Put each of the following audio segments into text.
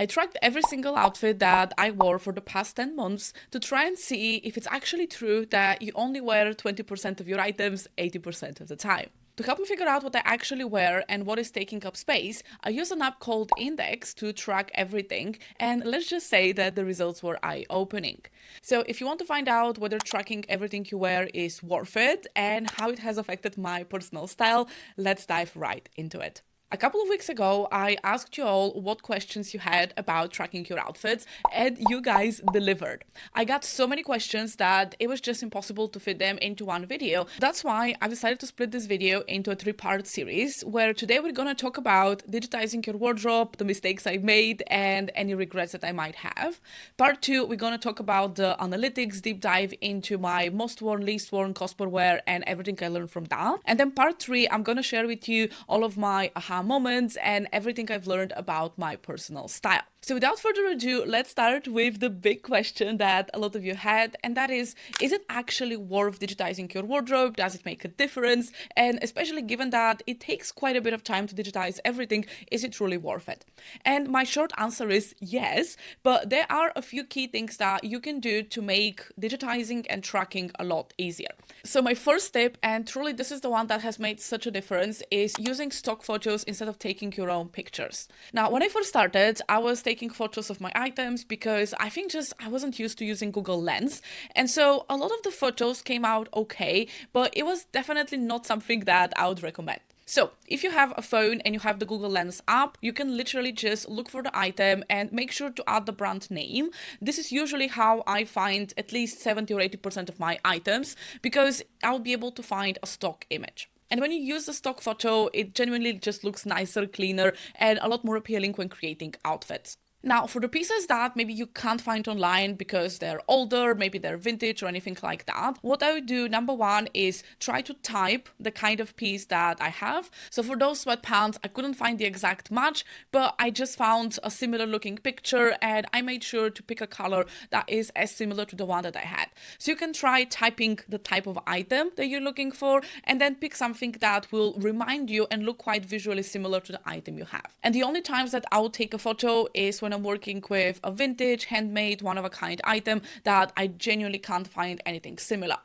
I tracked every single outfit that I wore for the past 10 months to try and see if it's actually true that you only wear 20% of your items 80% of the time. To help me figure out what I actually wear and what is taking up space, I use an app called Indyx to track everything, and let's just say that the results were eye-opening. So if you want to find out whether tracking everything you wear is worth it and how it has affected my personal style, let's dive right into it. A couple of weeks ago, I asked you all what questions you had about tracking your outfits, and you guys delivered. I got so many questions that it was just impossible to fit them into one video. That's why I decided to split this video into a three-part series, where today we're gonna talk about digitizing your wardrobe, the mistakes I made, and any regrets that I might have. Part 2, we're gonna talk about the analytics, deep dive into my most worn, least worn, cost per wear, and everything I learned from that. And then part 3, I'm gonna share with you all of my aha moments and everything I've learned about my personal style. So without further ado, let's start with the big question that a lot of you had, and that is it actually worth digitizing your wardrobe? Does it make a difference? And especially given that it takes quite a bit of time to digitize everything, is it truly worth it? And my short answer is yes, but there are a few key things that you can do to make digitizing and tracking a lot easier. So my first tip, and truly this is the one that has made such a difference, is using stock photos instead of taking your own pictures. Now, when I first started, I was taking photos of my items because I think I wasn't used to using Google Lens. And so a lot of the photos came out okay, but it was definitely not something that I would recommend. So if you have a phone and you have the Google Lens app, you can literally just look for the item and make sure to add the brand name. This is usually how I find at least 70 or 80% of my items, because I'll be able to find a stock image. And when you use the stock photo, it genuinely just looks nicer, cleaner, and a lot more appealing when creating outfits. Now, for the pieces that maybe you can't find online because they're older, maybe they're vintage or anything like that, what I would do, number one, is try to type the kind of piece that I have. So for those sweatpants, I couldn't find the exact match, but I just found a similar looking picture and I made sure to pick a color that is as similar to the one that I had. So you can try typing the type of item that you're looking for and then pick something that will remind you and look quite visually similar to the item you have. And the only times that I will take a photo is when I'm working with a vintage, handmade, one-of-a-kind item that I genuinely can't find anything similar.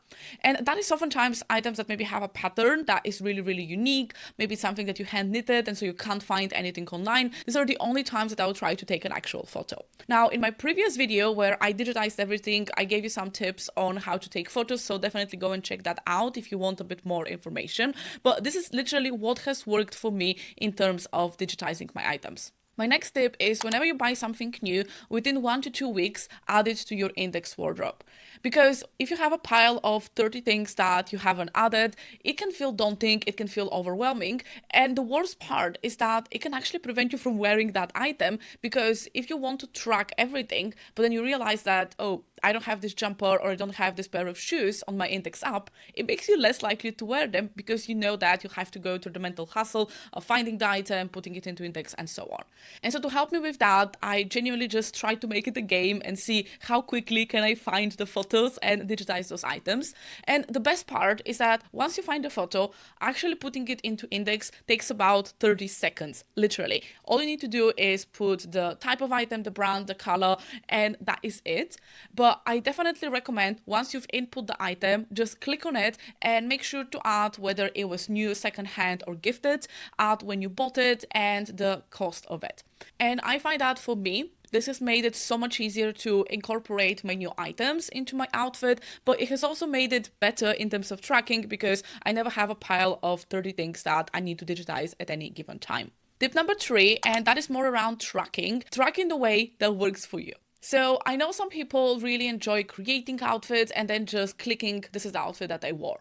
And that is oftentimes items that maybe have a pattern that is really, really unique. Maybe it's something that you hand knitted and so you can't find anything online. These are the only times that I will try to take an actual photo. Now, in my previous video where I digitized everything, I gave you some tips on how to take photos, so definitely go and check that out if you want a bit more information. But this is literally what has worked for me in terms of digitizing my items. My next tip is whenever you buy something new, within 1 to 2 weeks, add it to your Indyx wardrobe. Because if you have a pile of 30 things that you haven't added, it can feel daunting, it can feel overwhelming. And the worst part is that it can actually prevent you from wearing that item, because if you want to track everything, but then you realize that, oh, I don't have this jumper or I don't have this pair of shoes on my Indyx app, it makes you less likely to wear them because you know that you have to go through the mental hustle of finding the item, putting it into Indyx and so on. And so to help me with that, I genuinely just try to make it a game and see how quickly can I find the photos and digitize those items. And the best part is that once you find the photo, actually putting it into Indyx takes about 30 seconds, literally. All you need to do is put the type of item, the brand, the color, and that is it. But I definitely recommend once you've input the item, just click on it and make sure to add whether it was new, secondhand, or gifted, add when you bought it, and the cost of it. And I find that for me, this has made it so much easier to incorporate my new items into my outfit, but it has also made it better in terms of tracking because I never have a pile of 30 things that I need to digitize at any given time. Tip number 3, and that is more around tracking the way that works for you. So I know some people really enjoy creating outfits and then just clicking, this is the outfit that I wore.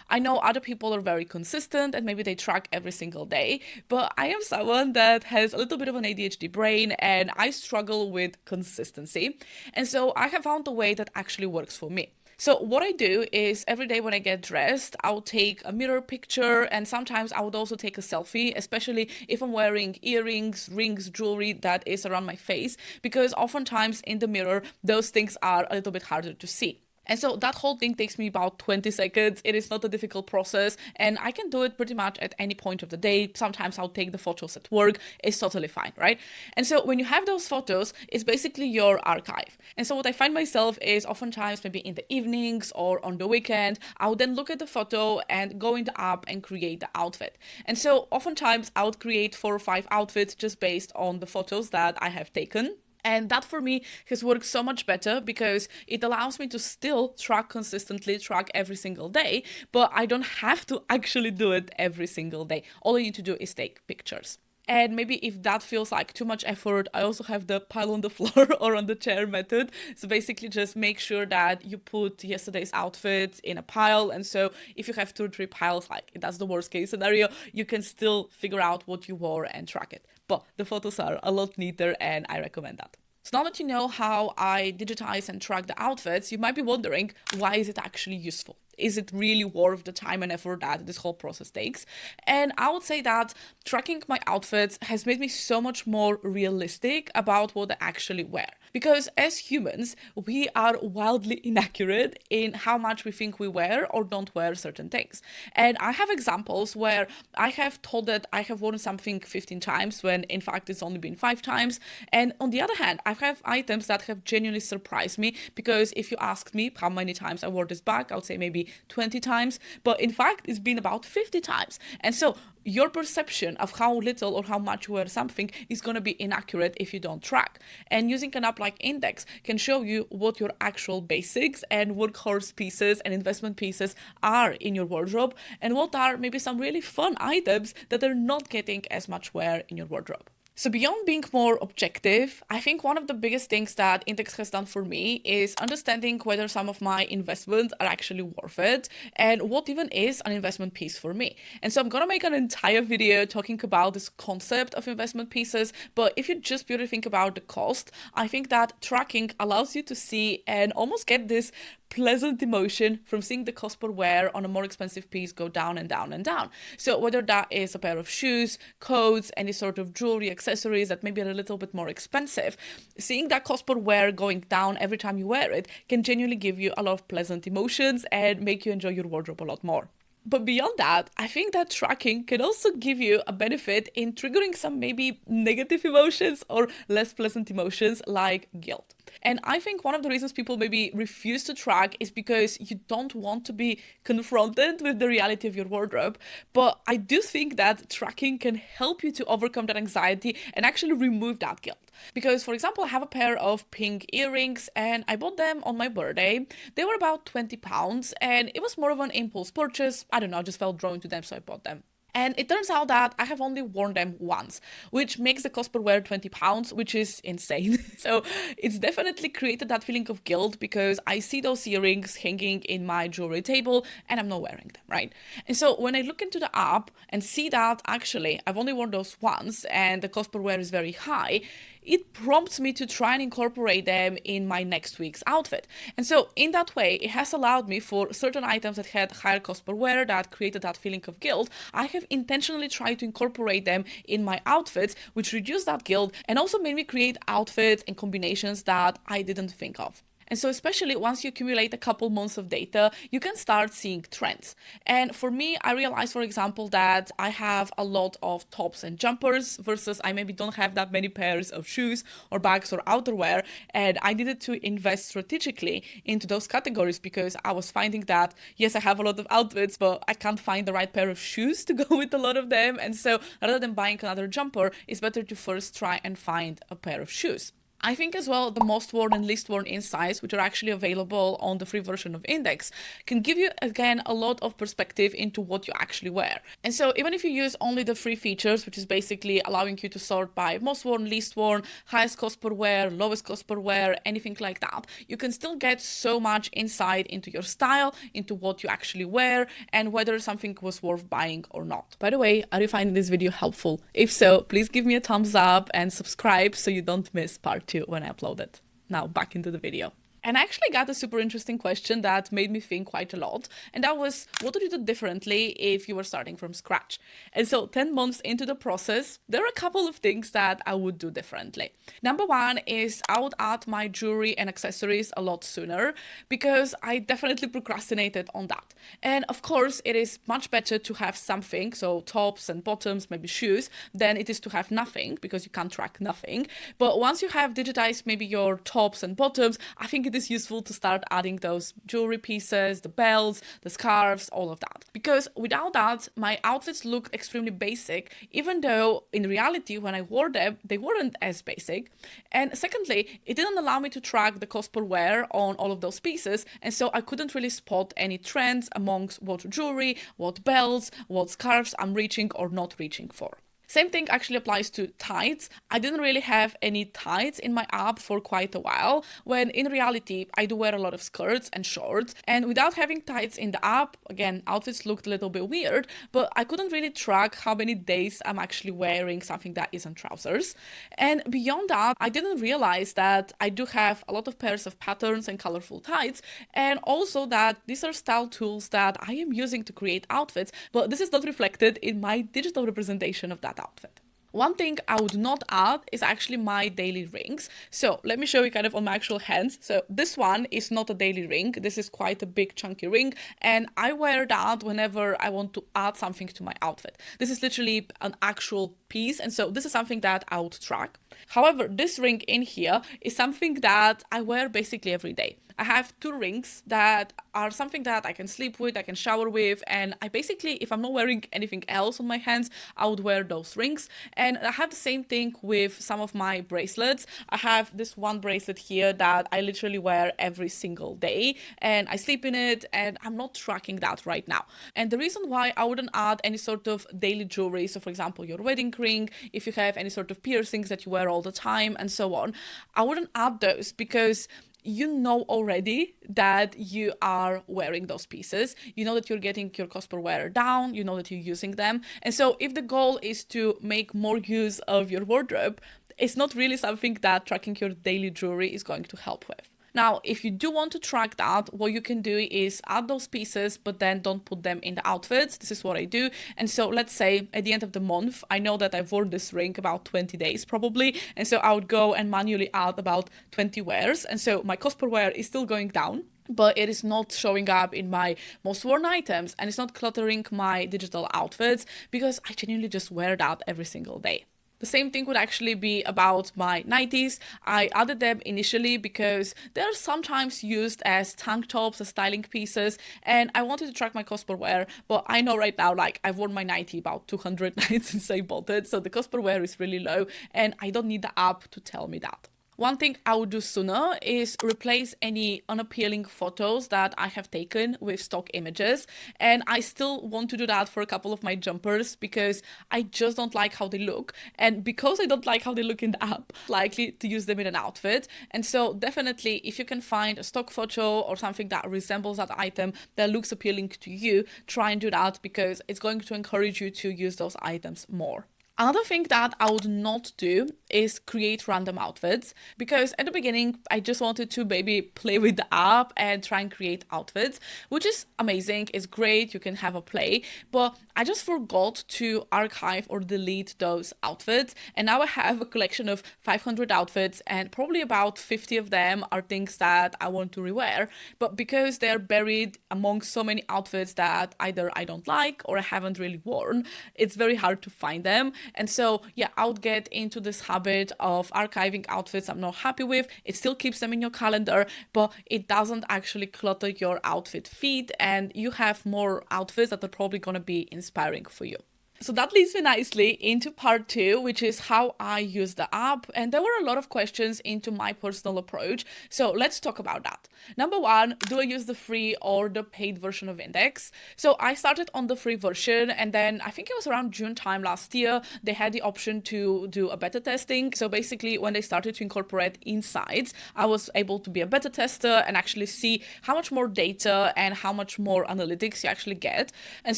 I know other people are very consistent and maybe they track every single day, but I am someone that has a little bit of an ADHD brain and I struggle with consistency. And so I have found a way that actually works for me. So what I do is every day when I get dressed, I'll take a mirror picture, and sometimes I would also take a selfie, especially if I'm wearing earrings, rings, jewelry that is around my face, because oftentimes in the mirror, those things are a little bit harder to see. And so that whole thing takes me about 20 seconds. It is not a difficult process, and I can do it pretty much at any point of the day. Sometimes I'll take the photos at work. It's totally fine, right? And so when you have those photos, it's basically your archive. And so what I find myself is oftentimes maybe in the evenings or on the weekend, I would then look at the photo and go in the app and create the outfit. And so oftentimes I would create 4 or 5 outfits just based on the photos that I have taken. And that for me has worked so much better because it allows me to still track consistently, track every single day, but I don't have to actually do it every single day. All I need to do is take pictures. And maybe if that feels like too much effort, I also have the pile on the floor or on the chair method. So basically just make sure that you put yesterday's outfit in a pile. And so if you have 2 or 3 piles, like that's the worst case scenario, you can still figure out what you wore and track it. But the photos are a lot neater and I recommend that. So now that you know how I digitize and track the outfits, you might be wondering, why is it actually useful? Is it really worth the time and effort that this whole process takes? And I would say that tracking my outfits has made me so much more realistic about what I actually wear. Because as humans, we are wildly inaccurate in how much we think we wear or don't wear certain things. And I have examples where I have told that I have worn something 15 times when in fact it's only been 5 times. And on the other hand, I have items that have genuinely surprised me because if you asked me how many times I wore this bag, I would say maybe 20 times, but in fact it's been about 50 times. And so your perception of how little or how much you wear something is going to be inaccurate if you don't track. And using an app like Indyx can show you what your actual basics and workhorse pieces and investment pieces are in your wardrobe and what are maybe some really fun items that are not getting as much wear in your wardrobe. So beyond being more objective, I think one of the biggest things that Indyx has done for me is understanding whether some of my investments are actually worth it and what even is an investment piece for me. And so I'm gonna make an entire video talking about this concept of investment pieces, but if you just purely think about the cost, I think that tracking allows you to see and almost get this pleasant emotion from seeing the cost per wear on a more expensive piece go down and down and down. So whether that is a pair of shoes, coats, any sort of jewelry, accessories that maybe are a little bit more expensive, seeing that cost per wear going down every time you wear it can genuinely give you a lot of pleasant emotions and make you enjoy your wardrobe a lot more. But beyond that, I think that tracking can also give you a benefit in triggering some maybe negative emotions or less pleasant emotions like guilt. And I think one of the reasons people maybe refuse to track is because you don't want to be confronted with the reality of your wardrobe. But I do think that tracking can help you to overcome that anxiety and actually remove that guilt. Because, for example, I have a pair of pink earrings and I bought them on my birthday. They were about £20 and it was more of an impulse purchase. I don't know, I just felt drawn to them, so I bought them. And it turns out that I have only worn them once, which makes the cost per wear £20, which is insane. So it's definitely created that feeling of guilt because I see those earrings hanging in my jewelry table and I'm not wearing them, right? And so when I look into the app and see that actually I've only worn those once and the cost per wear is very high, it prompts me to try and incorporate them in my next week's outfit. And so in that way, it has allowed me for certain items that had higher cost per wear that created that feeling of guilt. I have intentionally tried to incorporate them in my outfits, which reduced that guilt and also made me create outfits and combinations that I didn't think of. And so especially once you accumulate a couple months of data, you can start seeing trends. And for me, I realized, for example, that I have a lot of tops and jumpers versus I maybe don't have that many pairs of shoes or bags or outerwear. And I needed to invest strategically into those categories because I was finding that, yes, I have a lot of outfits, but I can't find the right pair of shoes to go with a lot of them. And so rather than buying another jumper, it's better to first try and find a pair of shoes. I think as well the most worn and least worn insights, which are actually available on the free version of Indyx, can give you again a lot of perspective into what you actually wear. And so even if you use only the free features, which is basically allowing you to sort by most worn, least worn, highest cost per wear, lowest cost per wear, anything like that, you can still get so much insight into your style, into what you actually wear, and whether something was worth buying or not. By the way, are you finding this video helpful? If so, please give me a thumbs up and subscribe so you don't miss part 2 when I upload it. Now back into the video. And I actually got a super interesting question that made me think quite a lot. And that was, what would you do differently if you were starting from scratch? And so 10 months into the process, there are a couple of things that I would do differently. Number one is I would add my jewelry and accessories a lot sooner because I definitely procrastinated on that. And of course, it is much better to have something, so tops and bottoms, maybe shoes, than it is to have nothing because you can't track nothing. But once you have digitized maybe your tops and bottoms, I think it is useful to start adding those jewelry pieces, the belts, the scarves, all of that. Because without that, my outfits looked extremely basic, even though in reality, when I wore them, they weren't as basic. And secondly, it didn't allow me to track the cost per wear on all of those pieces, and so I couldn't really spot any trends amongst what jewelry, what belts, what scarves I'm reaching or not reaching for. Same thing actually applies to tights. I didn't really have any tights in my app for quite a while, when in reality, I do wear a lot of skirts and shorts. And without having tights in the app, again, outfits looked a little bit weird, but I couldn't really track how many days I'm actually wearing something that isn't trousers. And beyond that, I didn't realize that I do have a lot of pairs of patterns and colorful tights, and also that these are style tools that I am using to create outfits, but this is not reflected in my digital representation of that outfit. One thing I would not add is actually my daily rings. So let me show you kind of on my actual hands. So this one is not a daily ring. This is quite a big chunky ring, and I wear that whenever I want to add something to my outfit. This is literally an actual piece, and so this is something that I would track. However, this ring in here is something that I wear basically every day. I have two rings that are something that I can sleep with, I can shower with, and I basically, if I'm not wearing anything else on my hands, I would wear those rings. And I have the same thing with some of my bracelets. I have this one bracelet here that I literally wear every single day, and I sleep in it, and I'm not tracking that right now. And the reason why I wouldn't add any sort of daily jewelry, so for example, your wedding ring, if you have any sort of piercings that you wear all the time, and so on, I wouldn't add those because you know already that you are wearing those pieces. You know that you're getting your cost per wear down, you know that you're using them. And so if the goal is to make more use of your wardrobe, it's not really something that tracking your daily jewelry is going to help with. Now, if you do want to track that, what you can do is add those pieces, but then don't put them in the outfits. This is what I do. And so let's say at the end of the month, I know that I've worn this ring about 20 days probably. And so I would go and manually add about 20 wears. And so my cost per wear is still going down, but it is not showing up in my most worn items, and it's not cluttering my digital outfits because I genuinely just wear that every single day. The same thing would actually be about my nighties. I added them initially because they're sometimes used as tank tops, as styling pieces, and I wanted to track my cost per wear, but I know right now, like, I've worn my nightie about 200 nights since I bought it, so the cost per wear is really low, and I don't need the app to tell me that. One thing I would do sooner is replace any unappealing photos that I have taken with stock images. And I still want to do that for a couple of my jumpers because I just don't like how they look. And because I don't like how they look in the app, likely to use them in an outfit. And so definitely, if you can find a stock photo or something that resembles that item that looks appealing to you, try and do that because it's going to encourage you to use those items more. Another thing that I would not do is create random outfits because at the beginning, I just wanted to maybe play with the app and try and create outfits, which is amazing. It's great. You can have a play, but I just forgot to archive or delete those outfits. And now I have a collection of 500 outfits and probably about 50 of them are things that I want to rewear. But because they're buried among so many outfits that either I don't like or I haven't really worn, it's very hard to find them. And so, yeah, I would get into this habit of archiving outfits I'm not happy with. It still keeps them in your calendar, but it doesn't actually clutter your outfit feed, and you have more outfits that are probably going to be inspiring for you. So that leads me nicely into part 2, which is how I use the app. And there were a lot of questions into my personal approach. So let's talk about that. Number 1, do I use the free or the paid version of Indyx? So I started on the free version, and then I think it was around June time last year, they had the option to do a beta testing. So basically when they started to incorporate insights, I was able to be a beta tester and actually see how much more data and how much more analytics you actually get. And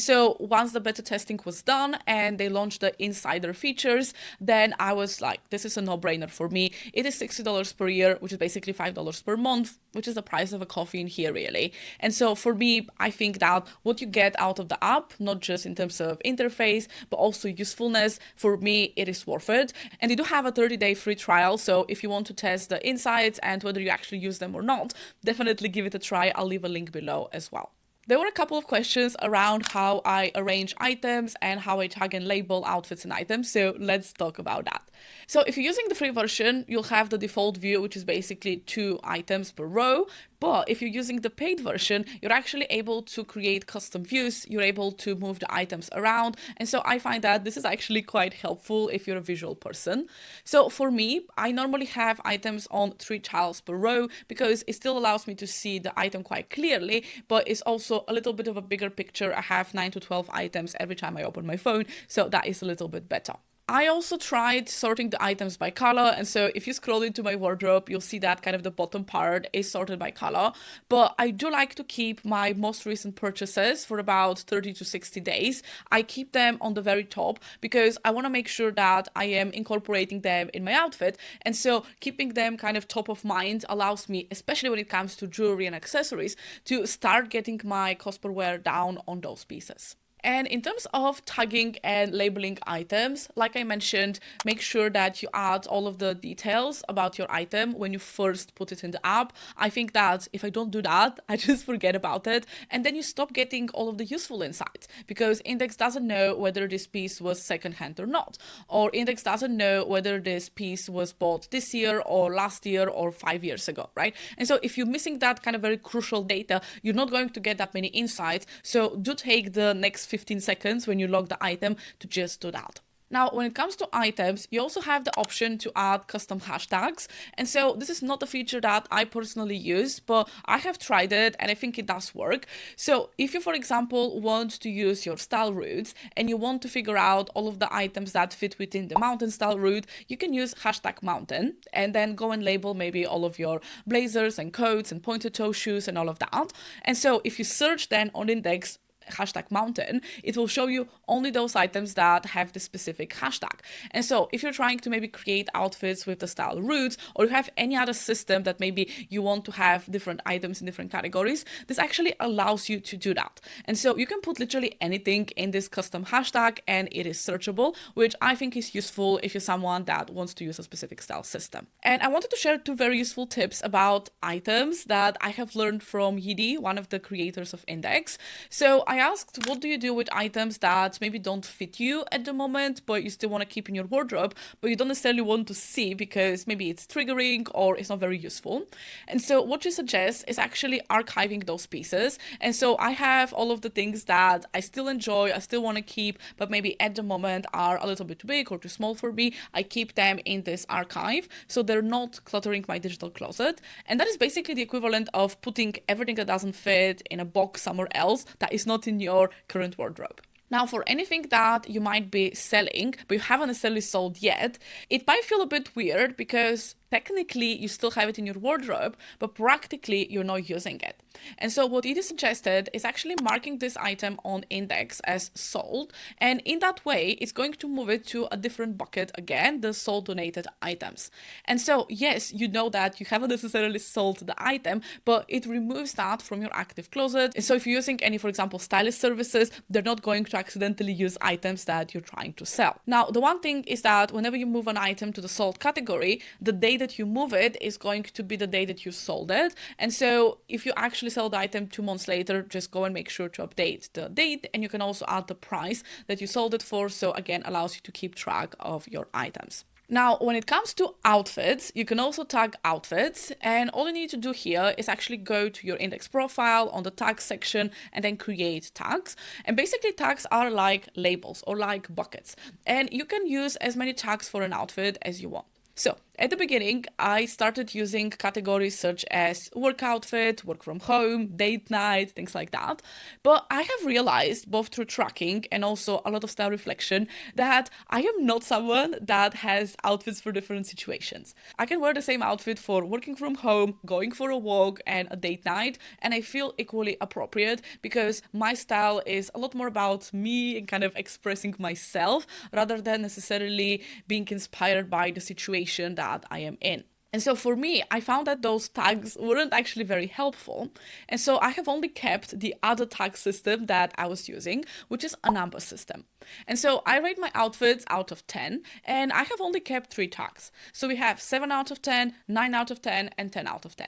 so once the beta testing was done, one and they launched the insider features, then I was like, this is a no-brainer for me. It is $60 per year, which is basically $5 per month, which is the price of a coffee in here, really. And so for me, I think that what you get out of the app, not just in terms of interface, but also usefulness, for me, it is worth it. And they do have a 30-day free trial. So if you want to test the insights and whether you actually use them or not, definitely give it a try. I'll leave a link below as well. There were a couple of questions around how I arrange items and how I tag and label outfits and items, so let's talk about that. So if you're using the free version, you'll have the default view, which is basically 2 items per row. But if you're using the paid version, you're actually able to create custom views, you're able to move the items around. And so I find that this is actually quite helpful if you're a visual person. So for me, I normally have items on 3 tiles per row because it still allows me to see the item quite clearly, but it's also a little bit of a bigger picture. I have 9 to 12 items every time I open my phone, so that is a little bit better. I also tried sorting the items by color, and so if you scroll into my wardrobe, you'll see that kind of the bottom part is sorted by color, but I do like to keep my most recent purchases for about 30 to 60 days. I keep them on the very top because I want to make sure that I am incorporating them in my outfit, and so keeping them kind of top of mind allows me, especially when it comes to jewelry and accessories, to start getting my cost per wear down on those pieces. And in terms of tagging and labeling items, like I mentioned, make sure that you add all of the details about your item when you first put it in the app. I think that if I don't do that, I just forget about it. And then you stop getting all of the useful insights because Indyx doesn't know whether this piece was secondhand or not. Or Indyx doesn't know whether this piece was bought this year or last year or 5 years ago, right? And so if you're missing that kind of very crucial data, you're not going to get that many insights. So do take the next 15 seconds when you log the item to just do that. Now, when it comes to items, you also have the option to add custom hashtags. And so this is not a feature that I personally use, but I have tried it and I think it does work. So if you, for example, want to use your style routes and you want to figure out all of the items that fit within the mountain style route, you can use hashtag mountain and then go and label maybe all of your blazers and coats and pointed toe shoes and all of that. And so if you search then on Indyx, hashtag mountain, it will show you only those items that have the specific hashtag. And so if you're trying to maybe create outfits with the style routes, or you have any other system that maybe you want to have different items in different categories, this actually allows you to do that. And so you can put literally anything in this custom hashtag and it is searchable, which I think is useful if you're someone that wants to use a specific style system. And I wanted to share 2 very useful tips about items that I have learned from Yidi, one of the creators of Indyx. So I asked, what do you do with items that maybe don't fit you at the moment, but you still want to keep in your wardrobe, but you don't necessarily want to see because maybe it's triggering or it's not very useful? And so what she suggests is actually archiving those pieces. And so I have all of the things that I still enjoy, I still want to keep, but maybe at the moment are a little bit too big or too small for me. I keep them in this archive, so they're not cluttering my digital closet. And that is basically the equivalent of putting everything that doesn't fit in a box somewhere else that is not in your current wardrobe. Now, for anything that you might be selling, but you haven't necessarily sold yet, it might feel a bit weird because technically you still have it in your wardrobe, but practically you're not using it. And so what it is suggested is actually marking this item on Indyx as sold. And in that way, it's going to move it to a different bucket again, the sold donated items. And so, yes, you know that you haven't necessarily sold the item, but it removes that from your active closet. And so if you're using any, for example, stylist services, they're not going to accidentally use items that you're trying to sell. Now, the one thing is that whenever you move an item to the sold category, the day that you move it is going to be the day that you sold it. And so if you actually sell the item 2 months later, just go and make sure to update the date, and you can also add the price that you sold it for. So again, allows you to keep track of your items. Now, when it comes to outfits, you can also tag outfits, and all you need to do here is actually go to your Indyx profile on the tags section and then create tags. And basically tags are like labels or like buckets, and you can use as many tags for an outfit as you want. So At the beginning, I started using categories such as work outfit, work from home, date night, things like that. But I have realized, both through tracking and also a lot of style reflection, that I am not someone that has outfits for different situations. I can wear the same outfit for working from home, going for a walk, and a date night, and I feel equally appropriate because my style is a lot more about me and kind of expressing myself rather than necessarily being inspired by the situation that I am in. And so for me, I found that those tags weren't actually very helpful. And so I have only kept the other tag system that I was using, which is a number system. And so I rate my outfits out of 10, and I have only kept 3 tags. So we have 7 out of 10, 9 out of 10, and 10 out of 10.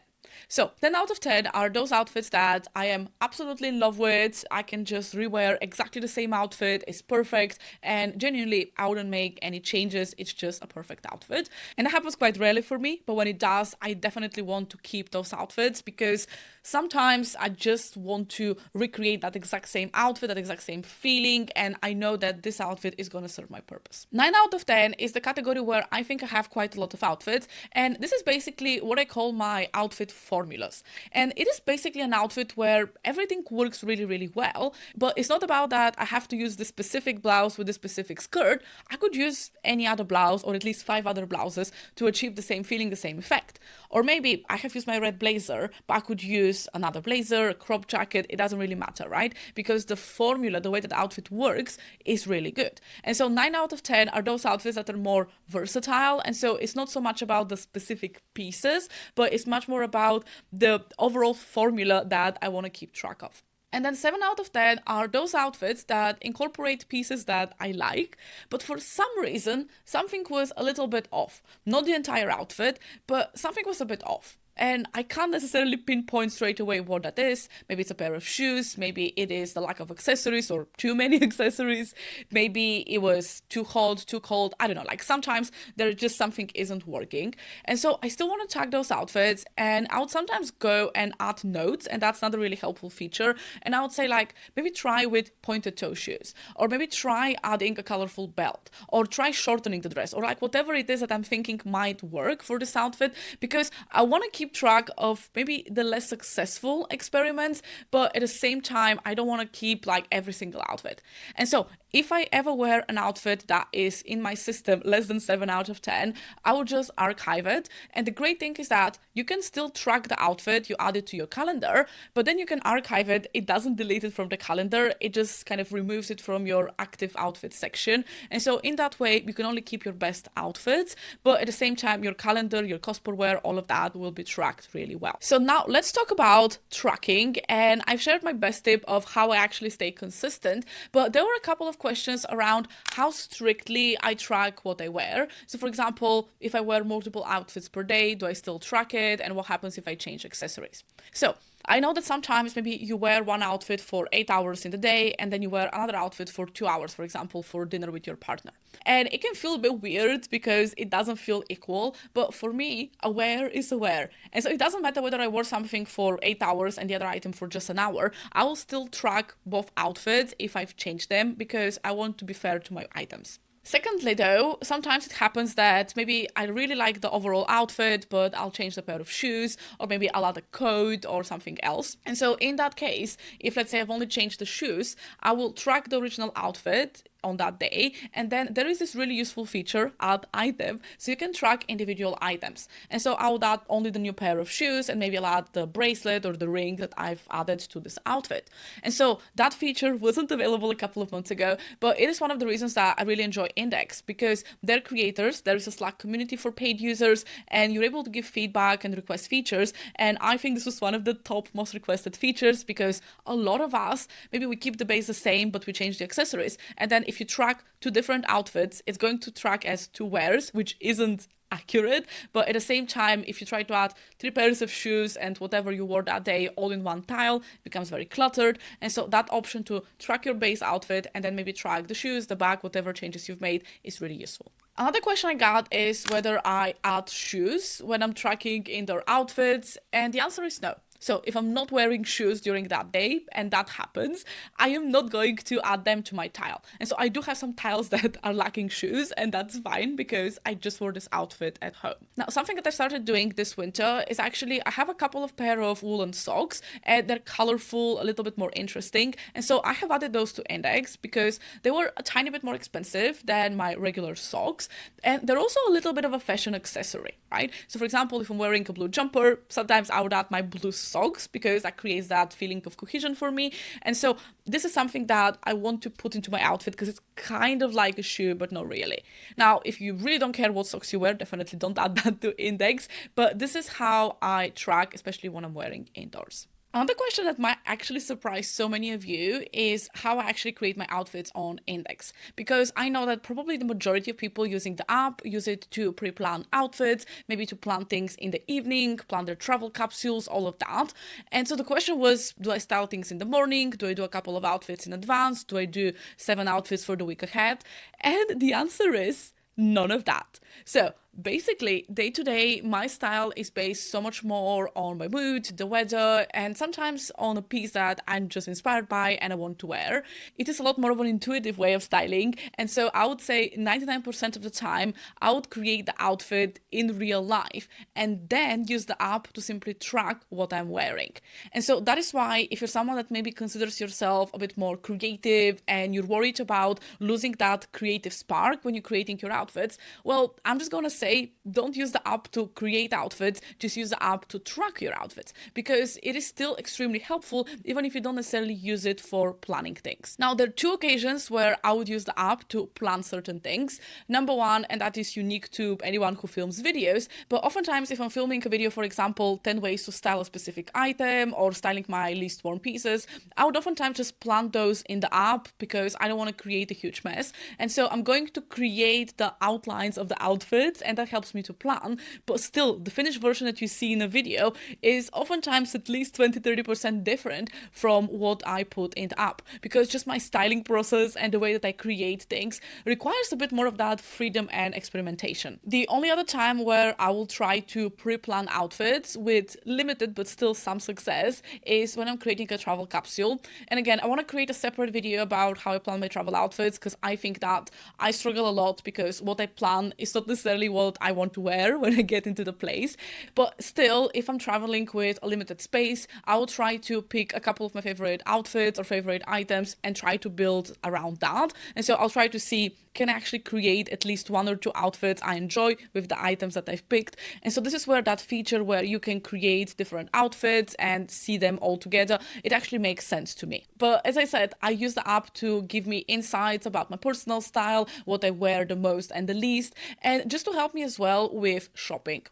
So 10 out of 10 are those outfits that I am absolutely in love with. I can just rewear exactly the same outfit. It's perfect. And genuinely, I wouldn't make any changes. It's just a perfect outfit. And that happens quite rarely for me. But when it does, I definitely want to keep those outfits because sometimes I just want to recreate that exact same outfit, that exact same feeling. And I know that this outfit is going to serve my purpose. 9 out of 10 is the category where I think I have quite a lot of outfits. And this is basically what I call my outfit formulas. And it is basically an outfit where everything works really, really well, but it's not about that I have to use the specific blouse with the specific skirt. I could use any other blouse or at least 5 other blouses to achieve the same feeling, the same effect. Or maybe I have used my red blazer, but I could use another blazer, a crop jacket. It doesn't really matter, right? Because the formula, the way that the outfit works is really good. And so 9 out of 10 are those outfits that are more versatile. And so it's not so much about the specific pieces, but it's much more about the overall formula that I want to keep track of. And then 7 out of 10 are those outfits that incorporate pieces that I like, but for some reason, something was a little bit off. Not the entire outfit, but something was a bit off. And I can't necessarily pinpoint straight away what that is. Maybe it's a pair of shoes. Maybe it is the lack of accessories or too many accessories. Maybe it was too hot, too cold. I don't know. Like sometimes there's just something isn't working. And so I still want to tag those outfits. And I would sometimes go and add notes. And that's not a really helpful feature. And I would say like, maybe try with pointed toe shoes. Or maybe try adding a colorful belt. Or try shortening the dress. Or like whatever it is that I'm thinking might work for this outfit. Because I want to keep track of maybe the less successful experiments, but at the same time, I don't want to keep like every single outfit. And so if I ever wear an outfit that is in my system less than 7 out of 10, I will just archive it. And the great thing is that you can still track the outfit, you add it to your calendar, but then you can archive it. It doesn't delete it from the calendar. It just kind of removes it from your active outfit section. And so in that way, you can only keep your best outfits, but at the same time, your calendar, your cost per wear, all of that will be tracked really well. So now let's talk about tracking. And I've shared my best tip of how I actually stay consistent, but there were a couple of questions around how strictly I track what I wear. So for example, if I wear multiple outfits per day, do I still track it? And what happens if I change accessories? So I know that sometimes maybe you wear one outfit for 8 hours in the day and then you wear another outfit for 2 hours, for example, for dinner with your partner. And it can feel a bit weird because it doesn't feel equal. But for me, a wear is a wear. And so it doesn't matter whether I wore something for 8 hours and the other item for just an hour. I will still track both outfits if I've changed them because I want to be fair to my items. Secondly, though, sometimes it happens that maybe I really like the overall outfit, but I'll change the pair of shoes, or maybe I'll add a coat or something else. And so in that case, if let's say I've only changed the shoes, I will track the original outfit on that day. And then there is this really useful feature, add item, so you can track individual items. And so I would add only the new pair of shoes and maybe I'll add the bracelet or the ring that I've added to this outfit. And so that feature wasn't available a couple of months ago, but it is one of the reasons that I really enjoy Indyx because they're creators, there is a Slack community for paid users, and you're able to give feedback and request features. And I think this was one of the top most requested features because a lot of us, maybe we keep the base the same, but we change the accessories. And then if you track 2 different outfits, it's going to track as 2 wears, which isn't accurate. But at the same time, if you try to add 3 pairs of shoes and whatever you wore that day all in one tile, it becomes very cluttered. And so that option to track your base outfit and then maybe track the shoes, the bag, whatever changes you've made is really useful. Another question I got is whether I add shoes when I'm tracking indoor outfits, and the answer is no. So if I'm not wearing shoes during that day and that happens, I am not going to add them to my tile. And so I do have some tiles that are lacking shoes, and that's fine because I just wore this outfit at home. Now, something that I started doing this winter is actually I have a couple of pair of woolen socks, and they're colorful, a little bit more interesting. And so I have added those to Indyx because they were a tiny bit more expensive than my regular socks. And they're also a little bit of a fashion accessory, right? So for example, if I'm wearing a blue jumper, sometimes I would add my blue socks because that creates that feeling of cohesion for me. And so this is something that I want to put into my outfit because it's kind of like a shoe, but not really. Now, if you really don't care what socks you wear, definitely don't add that to Indyx. But this is how I track, especially when I'm wearing indoors. Another question that might actually surprise so many of you is how I actually create my outfits on Indyx. Because I know that probably the majority of people using the app use it to pre-plan outfits, maybe to plan things in the evening, plan their travel capsules, all of that. And so the question was, do I style things in the morning? Do I do a couple of outfits in advance? Do I do 7 outfits for the week ahead? And the answer is none of that. So basically, day to day, my style is based so much more on my mood, the weather, and sometimes on a piece that I'm just inspired by and I want to wear. It is a lot more of an intuitive way of styling. And so I would say 99% of the time, I would create the outfit in real life and then use the app to simply track what I'm wearing. And so that is why if you're someone that maybe considers yourself a bit more creative and you're worried about losing that creative spark when you're creating your outfits, well, I'm just going to say, don't use the app to create outfits, just use the app to track your outfits, because it is still extremely helpful, even if you don't necessarily use it for planning things. Now, there are 2 occasions where I would use the app to plan certain things. Number one, and that is unique to anyone who films videos, but oftentimes if I'm filming a video, for example, 10 ways to style a specific item or styling my least worn pieces, I would oftentimes just plan those in the app because I don't want to create a huge mess. And so I'm going to create the outlines of the outfits, and that helps me to plan. But still, the finished version that you see in a video is oftentimes at least 20-30% different from what I put in the app, because just my styling process and the way that I create things requires a bit more of that freedom and experimentation. The only other time where I will try to pre-plan outfits with limited but still some success is when I'm creating a travel capsule. And again, I want to create a separate video about how I plan my travel outfits, because I think that I struggle a lot because what I plan is not necessarily what I want to wear when I get into the place. But still, if I'm traveling with a limited space, I will try to pick a couple of my favorite outfits or favorite items and try to build around that. And so I'll try to see, can I actually create at least 1 or 2 outfits I enjoy with the items that I've picked. And so this is where that feature where you can create different outfits and see them all together, it actually makes sense to me. But as I said, I use the app to give me insights about my personal style, what I wear the most and the least, and just to help me as well with shopping.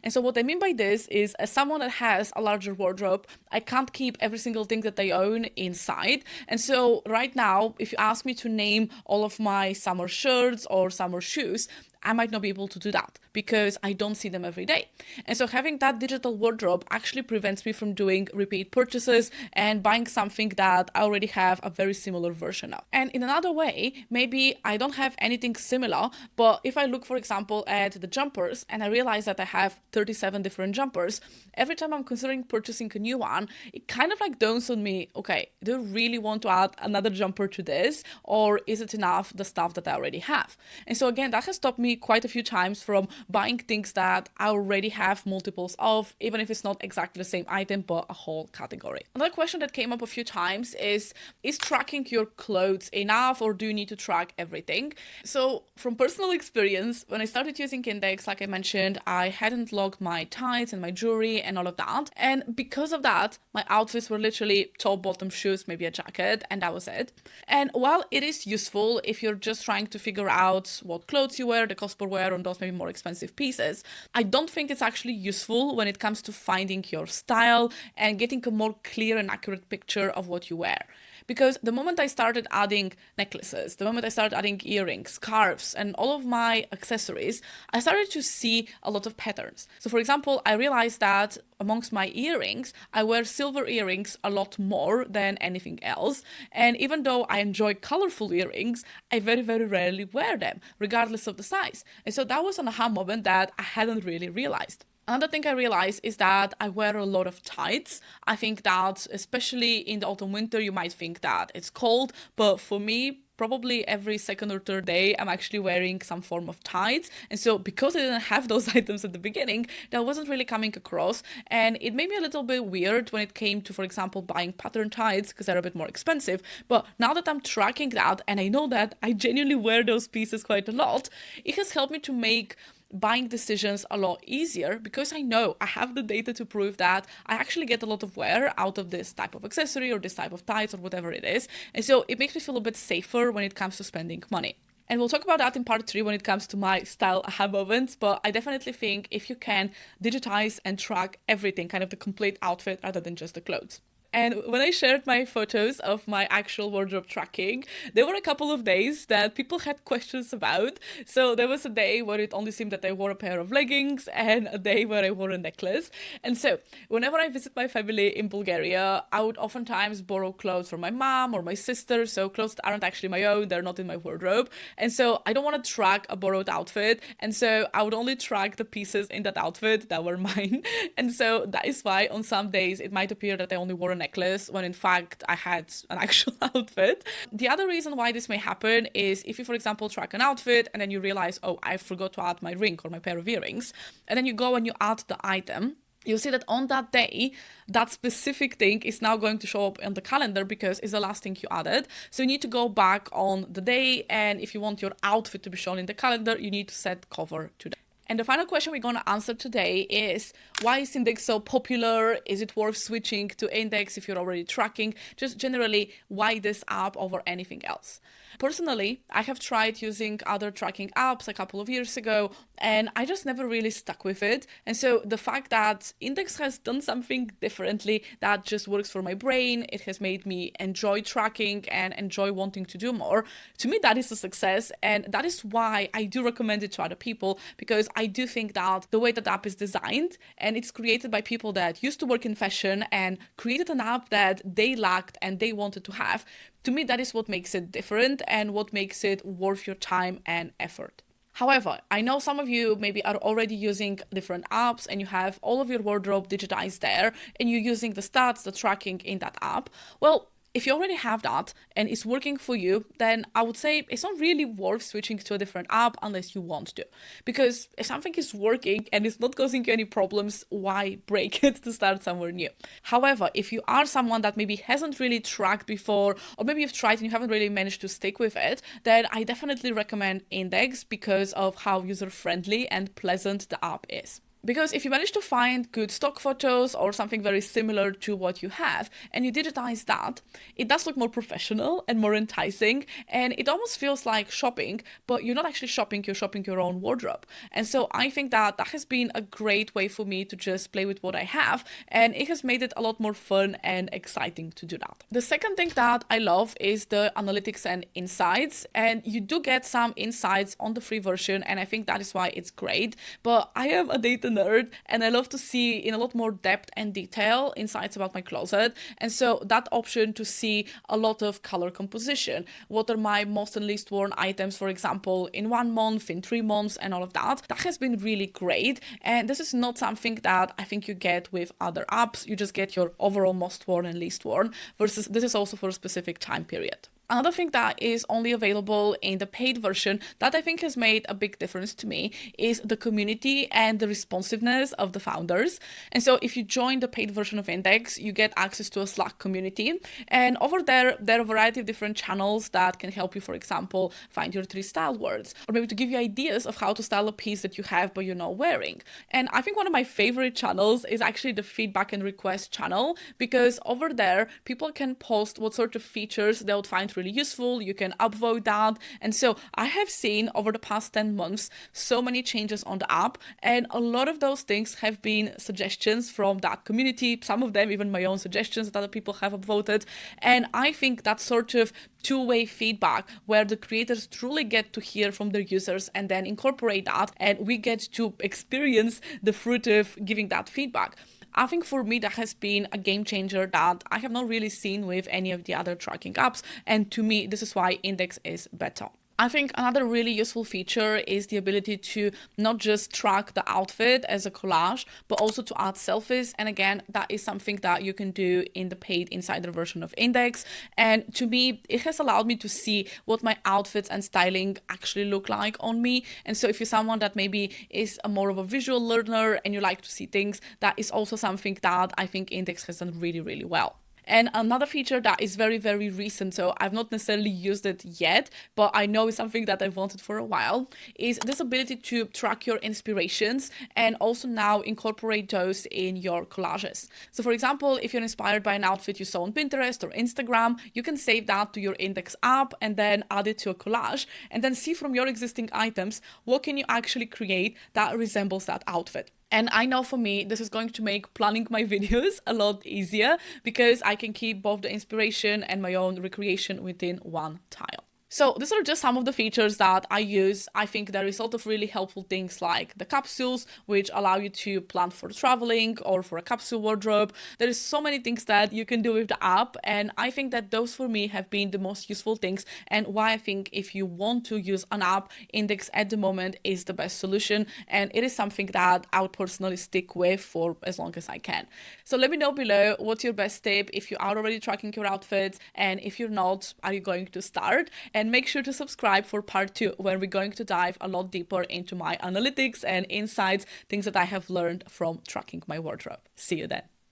And so what I mean by this is, as someone that has a larger wardrobe, I can't keep every single thing that I own inside. And so right now, if you ask me to name all of my summer shirts or summer shoes, I might not be able to do that because I don't see them every day. And so having that digital wardrobe actually prevents me from doing repeat purchases and buying something that I already have a very similar version of. And in another way, maybe I don't have anything similar, but if I look, for example, at the jumpers and I realize that I have 37 different jumpers, every time I'm considering purchasing a new one, it kind of like dawns on me, okay, do I really want to add another jumper to this, or is it enough the stuff that I already have? And so again, that has stopped me quite a few times from buying things that I already have multiples of, even if it's not exactly the same item, but a whole category. Another question that came up a few times is tracking your clothes enough, or do you need to track everything? So from personal experience, when I started using Indyx, like I mentioned, I hadn't logged my ties and my jewelry and all of that. And because of that, my outfits were literally top, bottom, shoes, maybe a jacket, and that was it. And while it is useful if you're just trying to figure out what clothes you wear, the cost per wear on those maybe more expensive pieces, I don't think it's actually useful when it comes to finding your style and getting a more clear and accurate picture of what you wear. Because the moment I started adding necklaces, the moment I started adding earrings, scarves, and all of my accessories, I started to see a lot of patterns. So for example, I realized that amongst my earrings, I wear silver earrings a lot more than anything else. And even though I enjoy colorful earrings, I very, very rarely wear them, regardless of the size. And so that was an aha moment that I hadn't really realized. Another thing I realized is that I wear a lot of tights. I think that especially in the autumn winter, you might think that it's cold, but for me, probably every second or third day, I'm actually wearing some form of tights. And so because I didn't have those items at the beginning, that wasn't really coming across. And it made me a little bit weird when it came to, for example, buying pattern tights because they're a bit more expensive. But now that I'm tracking that and I know that I genuinely wear those pieces quite a lot, it has helped me to make buying decisions a lot easier because I know I have the data to prove that I actually get a lot of wear out of this type of accessory or this type of tights or whatever it is. And so it makes me feel a bit safer when it comes to spending money. And we'll talk about that in part 3 when it comes to my style aha moments, but I definitely think if you can digitize and track everything, kind of the complete outfit rather than just the clothes. And when I shared my photos of my actual wardrobe tracking, there were a couple of days that people had questions about. So there was a day where it only seemed that I wore a pair of leggings and a day where I wore a necklace. And so whenever I visit my family in Bulgaria, I would oftentimes borrow clothes from my mom or my sister. So clothes that aren't actually my own, they're not in my wardrobe. And so I don't want to track a borrowed outfit. And so I would only track the pieces in that outfit that were mine. And so that is why on some days it might appear that I only wore a necklace when in fact I had an actual outfit. The other reason why this may happen is if you, for example, track an outfit and then you realize, oh, I forgot to add my ring or my pair of earrings, and then you go and you add the item, you'll see that on that day, that specific thing is now going to show up on the calendar because it's the last thing you added. So you need to go back on the day, and if you want your outfit to be shown in the calendar, you need to set cover to that. And the final question we're going to answer today is, why is Indyx so popular? Is it worth switching to Indyx if you're already tracking? Just generally, why this app over anything else? Personally, I have tried using other tracking apps a couple of years ago, and I just never really stuck with it. And so the fact that Indyx has done something differently that just works for my brain, it has made me enjoy tracking and enjoy wanting to do more. To me, that is a success. And that is why I do recommend it to other people, because I do think that the way that app is designed, and it's created by people that used to work in fashion and created an app that they lacked and they wanted to have. To me, that is what makes it different and what makes it worth your time and effort. However, I know some of you maybe are already using different apps and you have all of your wardrobe digitized there and you're using the stats, the tracking in that app. Well, if you already have that and it's working for you, then I would say it's not really worth switching to a different app unless you want to. Because if something is working and it's not causing you any problems, why break it to start somewhere new? However, if you are someone that maybe hasn't really tracked before, or maybe you've tried and you haven't really managed to stick with it, then I definitely recommend Indyx because of how user-friendly and pleasant the app is. Because if you manage to find good stock photos or something very similar to what you have and you digitize that, it does look more professional and more enticing, and it almost feels like shopping, but you're not actually shopping, you're shopping your own wardrobe. And so I think that that has been a great way for me to just play with what I have, and it has made it a lot more fun and exciting to do that. The second thing that I love is the analytics and insights, and you do get some insights on the free version, and I think that is why it's great. But I am a data nerd and I love to see in a lot more depth and detail insights about my closet. And so that option to see a lot of color composition, what are my most and least worn items, for example, in 1 month, in 3 months, and all of that, that has been really great. And this is not something that I think you get with other apps. You just get your overall most worn and least worn, versus this is also for a specific time period. Another thing that is only available in the paid version that I think has made a big difference to me is the community and the responsiveness of the founders. And so if you join the paid version of Indyx, you get access to a Slack community. And over there are a variety of different channels that can help you, for example, find your 3 style words, or maybe to give you ideas of how to style a piece that you have but you're not wearing. And I think one of my favorite channels is actually the feedback and request channel, because over there, people can post what sort of features they would find really useful. You can upvote that. And so I have seen over the past 10 months so many changes on the app, and a lot of those things have been suggestions from that community, some of them even my own suggestions that other people have upvoted. And I think that sort of two-way feedback where the creators truly get to hear from their users and then incorporate that, and we get to experience the fruit of giving that feedback. I think for me, that has been a game changer that I have not really seen with any of the other tracking apps. And to me, this is why Indyx is better. I think another really useful feature is the ability to not just track the outfit as a collage, but also to add selfies. And again, that is something that you can do in the paid insider version of Indyx. And to me, it has allowed me to see what my outfits and styling actually look like on me. And so if you're someone that maybe is a more of a visual learner and you like to see things, that is also something that I think Indyx has done really, really well. And another feature that is very, very recent, so I've not necessarily used it yet, but I know it's something that I've wanted for a while, is this ability to track your inspirations and also now incorporate those in your collages. So for example, if you're inspired by an outfit you saw on Pinterest or Instagram, you can save that to your Indyx app and then add it to a collage and then see from your existing items, what can you actually create that resembles that outfit. And I know for me, this is going to make planning my videos a lot easier because I can keep both the inspiration and my own recreation within one tile. So these are just some of the features that I use. I think there is a lot of really helpful things like the capsules, which allow you to plan for traveling or for a capsule wardrobe. There is so many things that you can do with the app. And I think that those for me have been the most useful things and why I think if you want to use an app, Indyx at the moment is the best solution. And it is something that I would personally stick with for as long as I can. So let me know below what's your best tip if you are already tracking your outfits, and if you're not, are you going to start? And make sure to subscribe for part 2, where we're going to dive a lot deeper into my analytics and insights, things that I have learned from tracking my wardrobe. See you then.